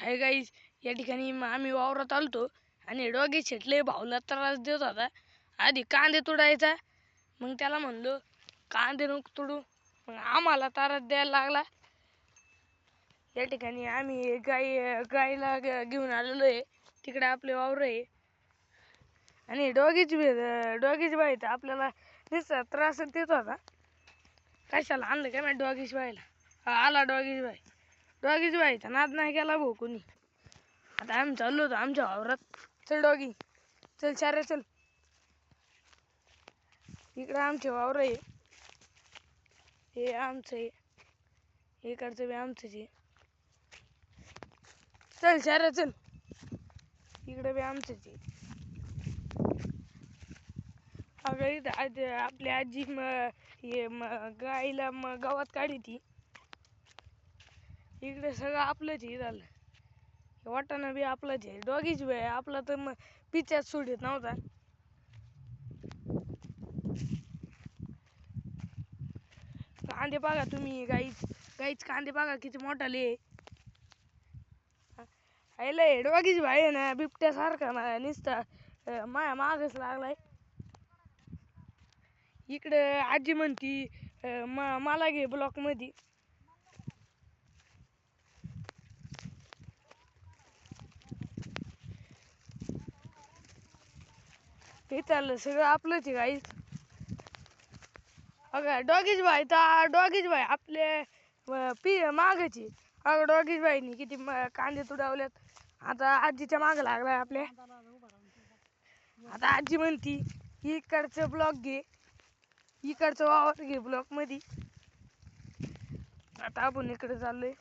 Hi guys, या ठिकाणी आम्ही वावरात आलतो आणि डॉगी छेटले भाऊला त्रास देत होता. आधी कांदे तुडायचा, मग त्याला म्हणलो कांदे नको तुडू, मग आम्हाला त्रास द्यायला लागला. या ठिकाणी आम्ही गाईला घेऊन आलेलो आहे. तिकडे आपले वावर आहे आणि डॉगीची बाई तर आपल्याला नुसता त्रास देत होता. कशाला आणलं काय माहिती डॉगीची बाईला. आला डॉगीची बाईचा नाद नाही केला भाऊ कोणी. आता आम्ही चाललो होतो आमच्या वावरात. चल डॉगी, चल चारे चल. इकडं आमचे वावर आहे, हे आमचं आहे, इकडचं बी आमचंच आहे. चल चारे चल, इकडे बी आमचंच आहे. अगं इथं आपली आजी गाईला गावात काढी ती. इकडे सगळं आपलंच आहे. झालं वाटाणा बी आपलाच आहे. डॉगीच बी आहे आपला, तर मग पिच्यात सोडित नव्हता. कांदे बघा तुम्ही, गाईच कांदे बघा किती मोठाले. लय डॉगीच भाई आहे ना, बिबट्यासारखा ना नुसता माया मागच लागलाय. इकडं आजी म्हणती मला घे ब्लॉक मध्ये. हे चाललं सगळं आपलंच आहे गाईच. अगं डॉगीच भाई आपले मागायची. अगं डॉगीच भाईनी किती कांदे तुडावल्यात. आता आजीच्या माग लागलाय आपल्या. आता आजी म्हणती इकडचं ब्लॉक घे, इकडचं वावर घे ब्लॉक मध्ये. आता आपण इकडे चाललोय.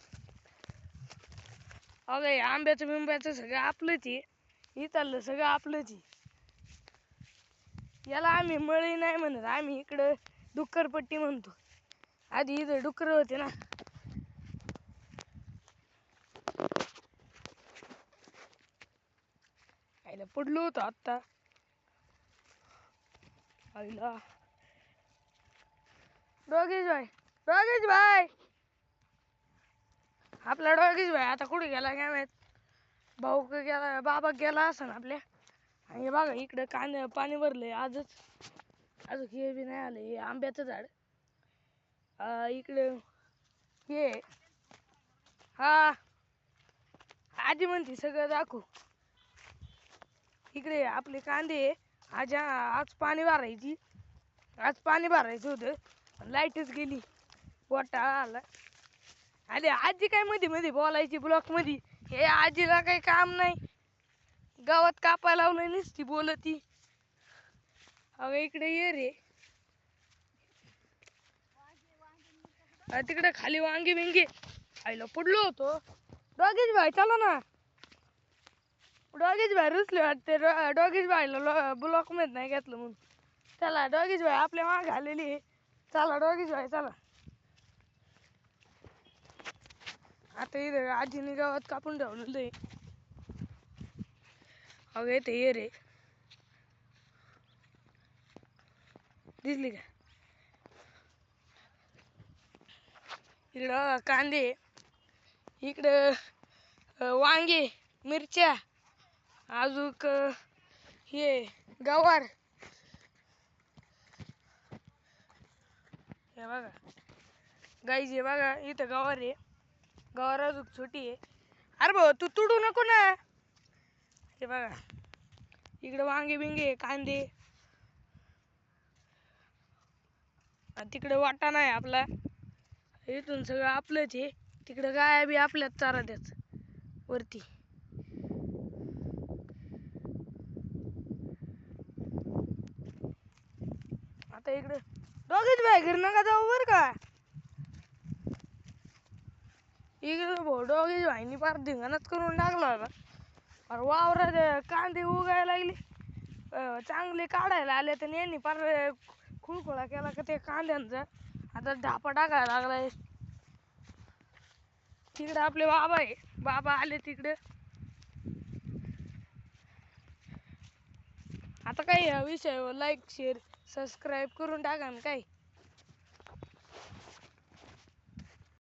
अगं आंब्याचं बिंब्याचं सगळं आपलंच आहे. हे चाललं सगळं आपलंच आहे. याला आम्ही मळी नाही म्हणत, आम्ही इकडं डुक्करपट्टी म्हणतो. आधी इथं डुक्कर होते ना. आईला पडलो होतो आत्ता. आईला डॉगीज भाई आपला डॉगीज भाई आता कुठे गेला काय माहित. भाऊ गेला, बाबा गेला असं ना आपल्या. आणि बघा इकडे कांदे पाणी भरलंय आजच. अजून हे बी नाही आलं. हे आंब्याचं झाड. इकडे हे हा आजी म्हणते सगळं दाखव. इकडे आपले कांदे. आज पाणी भरायची. आज पाणी भरायचं होतं, लाईटच गेली. वाटा आला. अरे आजी काय मध्ये मध्ये बोलायची ब्लॉक मध्ये. हे आजीला काही काम नाही, गावात कापायला लावलंय नुसती बोलती. अगं इकडे ये रे. तिकडे खाली वांगी बिंगी. आईला पडलो होतो. डॉगीज भाई चला ना. डॉगीज भाई रुसले वाटते. डॉगीज भाईला ब्लॉक मध्ये नाही घेतलं म्हणून. चला डॉगीज भाई आपल्या मागे आलेली. चला डॉगीज भाई चला. आता इथं आजीने गावात कापून ठेवलेलं आहे. अगं इथं ये रे. दिसली का? इकडं कांदे, इकडं वांगे, मिरच्या, अजून हे गवार. हे बघा गाईज, हे बघा इथं गवार आहे. गवार अजून छोटी आहे. अरे भाऊ तू तुडू नको ना. हे बघा इकडे वांगे बिंगे, कांदे. तिकडे वाटाणा आहे आपला. इथून सगळं आपलंच आहे. तिकडे गाया बी आपल्याच चारा द्याच वरती. आता इकडे डॉगीज भाई घरी नका जाऊ बर का. इकडे भाऊ डॉगीज भाईनी फार धिंगाणाच करून टाकला होता. अरे वावरात कांदे उगायला लागले, चांगले काढायला आले तर यांनी फार खुळखुळा केला का ते कांद्यांचा. आता ढापा टाकायला लागलाय. तिकडे आपले बाबा आहे, बाबा आले तिकडे. आता काही या विषयावर लाईक शेअर सबस्क्राईब करून टाका ना काय.